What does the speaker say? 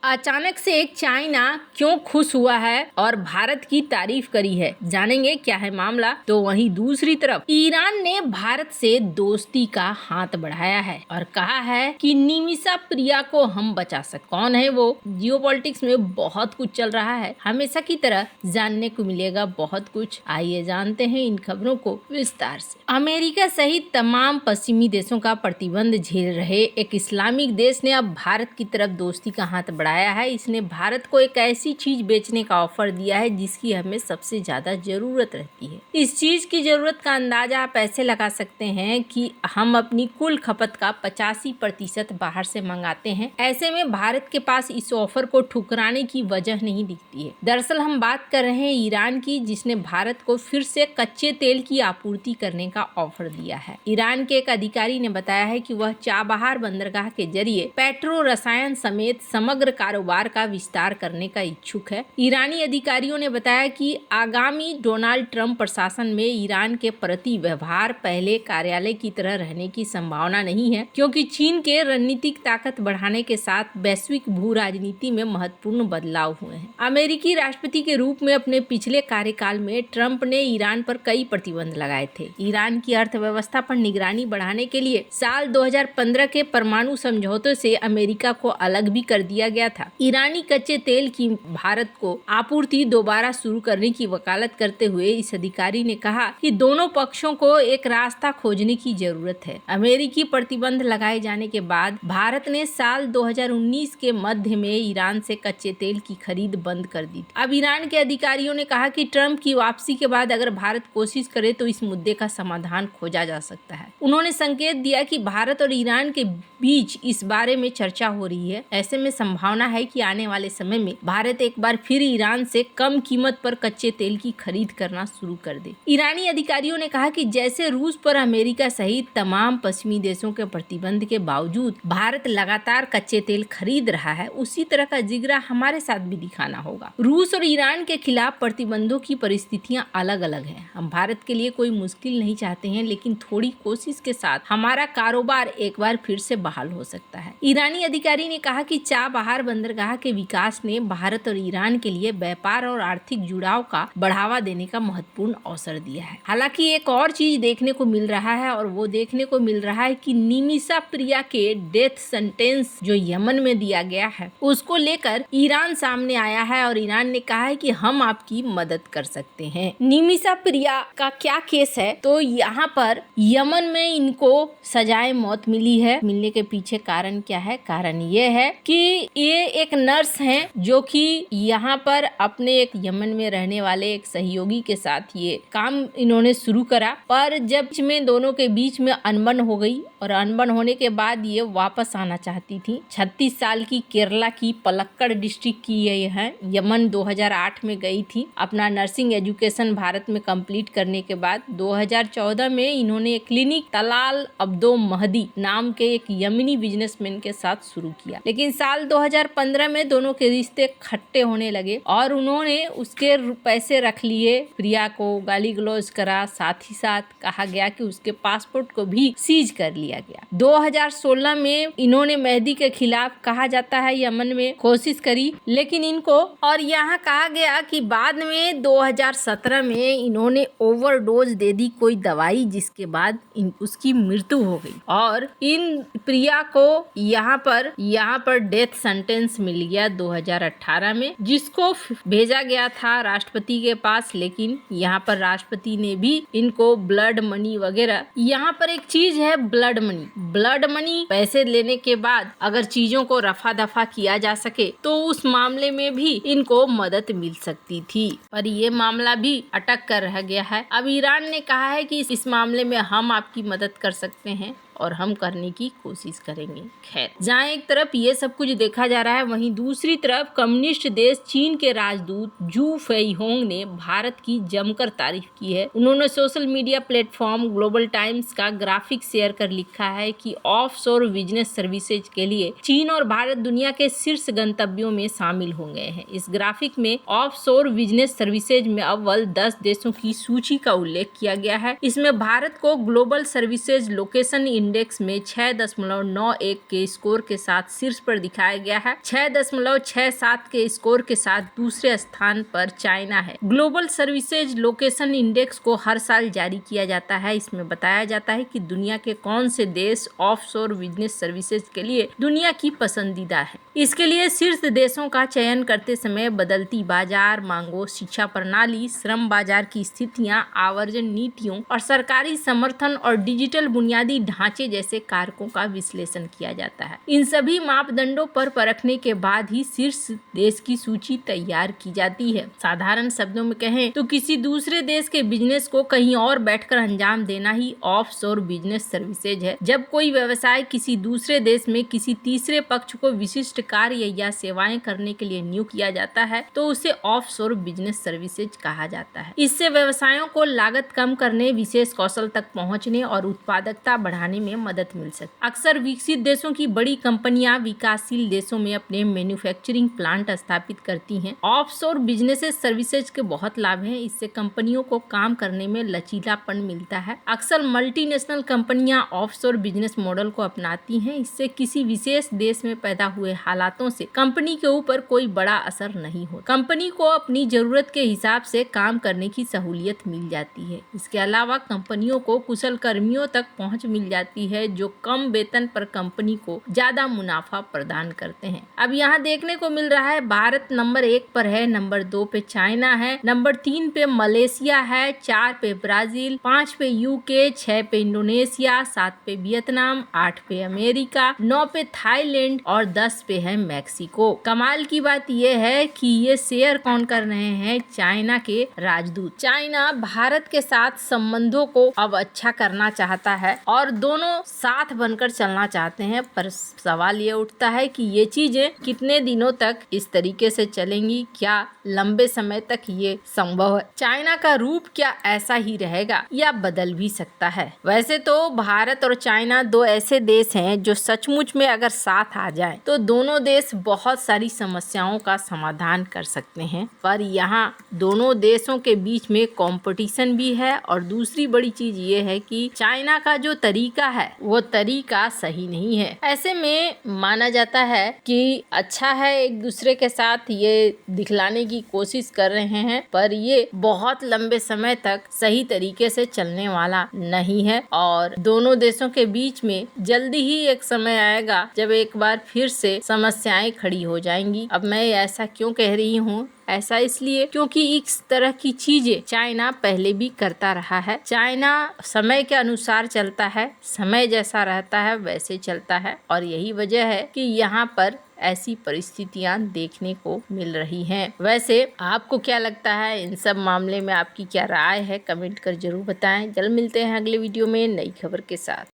अचानक से चाइना क्यों खुश हुआ है और भारत की तारीफ करी है, जानेंगे क्या है मामला। तो वहीं दूसरी तरफ ईरान ने भारत से दोस्ती का हाथ बढ़ाया है और कहा है कि निमिषा प्रिया को हम बचा सकते। कौन है वो? जियोपॉलिटिक्स में बहुत कुछ चल रहा है, हमेशा की तरह जानने को मिलेगा बहुत कुछ। आइए जानते हैं इन खबरों को विस्तार से। अमेरिका सहित तमाम पश्चिमी देशों का प्रतिबंध झेल रहे एक इस्लामिक देश ने अब भारत की तरफ दोस्ती का हाथ बढ़ाया है। इसने भारत को एक ऐसी चीज बेचने का ऑफर दिया है जिसकी हमें सबसे ज्यादा जरूरत रहती है। इस चीज की जरूरत का अंदाजा आप ऐसे लगा सकते हैं कि हम अपनी कुल खपत का 85% बाहर से मंगाते हैं। ऐसे में भारत के पास इस ऑफर को ठुकराने की वजह नहीं दिखती है। दरअसल हम बात कर रहे हैं ईरान की, जिसने भारत को फिर से कच्चे तेल की आपूर्ति करने का ऑफर दिया है। ईरान के एक अधिकारी ने बताया है कि वह चाबहार बंदरगाह के जरिए पेट्रो रसायन समेत समग्र कारोबार का विस्तार करने का इच्छुक है। ईरानी अधिकारियों ने बताया कि आगामी डोनाल्ड ट्रंप प्रशासन में ईरान के प्रति व्यवहार पहले कार्यालय की तरह रहने की संभावना नहीं है, क्योंकि चीन के रणनीतिक ताकत बढ़ाने के साथ वैश्विक भू राजनीति में महत्वपूर्ण बदलाव हुए हैं। अमेरिकी राष्ट्रपति के रूप में अपने पिछले कार्यकाल में ट्रंप ने ईरान पर कई प्रतिबंध लगाए थे। ईरान की अर्थव्यवस्था पर निगरानी बढ़ाने के लिए साल 2015 के परमाणु समझौते से अमेरिका को अलग भी कर दिया गया था। ईरानी कच्चे तेल की भारत को आपूर्ति दोबारा शुरू करने की वकालत करते हुए इस अधिकारी ने कहा कि दोनों पक्षों को एक रास्ता खोजने की जरूरत है। अमेरिकी प्रतिबंध लगाए जाने के बाद भारत ने साल 2019 के मध्य में ईरान से कच्चे तेल की खरीद बंद कर दी। अब ईरान के अधिकारियों ने कहा कि ट्रंप की वापसी के बाद अगर भारत कोशिश करे तो इस मुद्दे का समाधान खोजा जा सकता है। उन्होंने संकेत दिया कि भारत और ईरान के बीच इस बारे में चर्चा हो रही है। ऐसे में संभावना है कि आने वाले समय में भारत एक बार फिर ईरान से कम कीमत पर कच्चे तेल की खरीद करना शुरू कर दे। ईरानी अधिकारियों ने कहा कि जैसे रूस पर अमेरिका सहित तमाम पश्चिमी देशों के प्रतिबंध के बावजूद भारत लगातार कच्चे तेल खरीद रहा है, उसी तरह का जिगरा हमारे साथ भी दिखाना होगा। रूस और ईरान के खिलाफ प्रतिबंधों की परिस्थितियां अलग अलग हैं। हम भारत के लिए कोई मुश्किल नहीं चाहते हैं, लेकिन थोड़ी कोशिश के साथ हमारा कारोबार एक बार फिर से बहाल हो सकता है। ईरानी अधिकारी ने कहा कि चाबहार बंदरगाह के विकास ने भारत और ईरान के लिए व्यापार और आर्थिक जुड़ाव का बढ़ावा देने का महत्वपूर्ण अवसर दिया है। हालांकि एक और चीज देखने को मिल रहा है और वो देखने को मिल रहा है कि निमिषा प्रिया के डेथ सेंटेंस जो यमन में दिया गया है उसको लेकर ईरान सामने आया है और ईरान ने कहा है कि हम आपकी मदद कर सकते हैं। निमिषा प्रिया का क्या केस है? तो यहाँ पर यमन में इनको सजाए मौत मिली है। मिलने के पीछे कारण क्या है? कारण ये है कि ये एक नर्स हैं जो कि यहाँ पर अपने एक यमन में रहने वाले एक सहयोगी के साथ ये काम इन्होंने शुरू करा, पर जब में दोनों के बीच में अनबन हो गई और अनबन होने के बाद ये वापस आना चाहती थी। 36 साल की केरला की पलक्कड़ डिस्ट्रिक्ट की ये है। यमन 2008 में गई थी। अपना नर्सिंग एजुकेशन भारत में कंप्लीट करने के बाद 2014 में इन्होंने क्लिनिक तलाल अब्दो महदी नाम के एक यमनी बिजनेसमैन के साथ शुरू किया, लेकिन साल 2015 में दोनों के रिश्ते खट्टे होने लगे और उन्होंने उसके पैसे रख लिए। प्रिया को गाली गलौज करा, साथ ही साथ कहा गया कि उसके पासपोर्ट को भी सीज कर लिया गया। 2016 में इन्होंने मेहदी के खिलाफ कहा जाता है यमन में कोशिश करी, लेकिन इनको और यहाँ कहा गया कि बाद में 2017 में इन्होंने ओवरडोज दे दी कोई दवाई, जिसके बाद उसकी मृत्यु हो गई और इन प्रिया को यहाँ पर डेथ सेंटेंस मिल गया 2018 में, जिसको भेजा गया था राष्ट्रपति के पास। लेकिन यहाँ पर राष्ट्रपति ने भी इनको ब्लड मनी वगैरह, यहाँ पर एक चीज है ब्लड मनी पैसे लेने के बाद अगर चीजों को रफा दफा किया जा सके तो उस मामले में भी इनको मदद मिल सकती थी, पर ये मामला भी अटक कर रह गया है। अब ईरान ने कहा है कि इस मामले में हम आपकी मदद कर सकते हैं और हम करने की कोशिश करेंगे। खैर, जहाँ एक तरफ ये सब कुछ देखा जा रहा है, वहीं दूसरी तरफ कम्युनिस्ट देश चीन के राजदूत जू फेईहोंग ने भारत की जमकर तारीफ की है। उन्होंने social media platform global times का ग्राफिक शेयर कर लिखा है कि ऑफशोर बिजनेस सर्विसेज के लिए चीन और भारत दुनिया के शीर्ष गंतव्यों में शामिल हो गए हैं। इस ग्राफिक में ऑफशोर बिजनेस सर्विसेज में अव्वल 10 देशों की सूची का उल्लेख किया गया है। इसमें भारत को ग्लोबल सर्विसेज लोकेशन इंडेक्स में 6.91 के स्कोर के साथ शीर्ष पर दिखाया गया है। 6.67 के स्कोर के साथ दूसरे स्थान पर चाइना है। ग्लोबल सर्विसेज लोकेशन इंडेक्स को हर साल जारी किया जाता है। इसमें बताया जाता है कि दुनिया के कौन से देश ऑफशोर बिजनेस सर्विसेज के लिए दुनिया की पसंदीदा है। इसके लिए शीर्ष देशों का चयन करते समय बदलती बाजार मांगों, शिक्षा प्रणाली, श्रम बाजार की स्थितियां, आवर्जन नीतियों और सरकारी समर्थन और डिजिटल बुनियादी ढांचे जैसे कारकों का विश्लेषण किया जाता है। इन सभी मापदंडों पर परखने के बाद ही शीर्ष देश की सूची तैयार की जाती है। साधारण शब्दों में कहें तो किसी दूसरे देश के बिजनेस को कहीं और बैठकर अंजाम देना ही ऑफशोर बिजनेस सर्विसेज है। जब कोई व्यवसाय किसी दूसरे देश में किसी तीसरे पक्ष को विशिष्ट कार्य या सेवाएं करने के लिए नियुक्त किया जाता है तो उसे ऑफशोर बिजनेस सर्विसेज कहा जाता है। इससे व्यवसायों को लागत कम करने, विशेष कौशल तक पहुंचने और उत्पादकता बढ़ाने में मदद मिल सकती है। अक्सर विकसित देशों की बड़ी कंपनियां विकासशील देशों में अपने मैन्युफैक्चरिंग प्लांट स्थापित करती हैं। ऑफशोर बिजनेस सर्विसेज के बहुत लाभ हैं। इससे कंपनियों को काम करने में लचीलापन मिलता है। अक्सर मल्टीनेशनल कंपनियां ऑफशोर बिजनेस मॉडल को अपनाती हैं। इससे किसी विशेष देश में पैदा हुए हालातों से कंपनी के ऊपर कोई बड़ा असर नहीं हो। कंपनी को अपनी जरूरत के हिसाब से काम करने की सहूलियत मिल जाती है। इसके अलावा कंपनियों को कुशल कर्मियों तक पहुंच मिल जाती है जो कम वेतन पर कंपनी को ज्यादा मुनाफा प्रदान करते हैं। अब यहाँ देखने को मिल रहा है भारत नंबर 1 पर है, नंबर 2 पे चाइना है, नंबर 3 पे मलेशिया है, 4 पे ब्राजील, 5 पे यूके, 6 पे इंडोनेशिया, 7 पे वियतनाम, 8 पे अमेरिका, 9 पे थाईलैंड और 10 पे है मैक्सिको। कमाल की बात यह है कि ये शेयर कौन कर रहे हैं? चाइना के राजदूत। चाइना भारत के साथ संबंधों को अब अच्छा करना चाहता है और दोनों साथ बनकर चलना चाहते हैं, पर सवाल ये उठता है कि ये चीजें कितने दिनों तक इस तरीके से चलेंगी? क्या लंबे समय तक ये संभव है? चाइना का रूप क्या ऐसा ही रहेगा या बदल भी सकता है? वैसे तो भारत और चाइना दो ऐसे देश हैं जो सचमुच में अगर साथ आ जाए तो दोनों देश बहुत सारी समस्याओं का समाधान कर सकते हैं, पर यहाँ दोनों देशों के बीच में कंपटीशन भी है और दूसरी बड़ी चीज ये है कि चाइना का जो तरीका है वो तरीका सही नहीं है। ऐसे में माना जाता है कि अच्छा है एक दूसरे के साथ ये दिखलाने की कोशिश कर रहे हैं, पर ये बहुत लंबे समय तक सही तरीके से चलने वाला नहीं है और दोनों देशों के बीच में जल्दी ही एक समय आएगा जब एक बार फिर से समस्याएं खड़ी हो जाएंगी। अब मैं ऐसा क्यों कह रही हूँ? ऐसा इसलिए क्योंकि इस तरह की चीजें चाइना पहले भी करता रहा है। चाइना समय के अनुसार चलता है, समय जैसा रहता है वैसे चलता है और यही वजह है कि यहाँ पर ऐसी परिस्थितियां देखने को मिल रही हैं। वैसे आपको क्या लगता है इन सब मामले में? आपकी क्या राय है? कमेंट कर जरूर बताएं। जल्द मिलते हैं अगले वीडियो में नई खबर के साथ।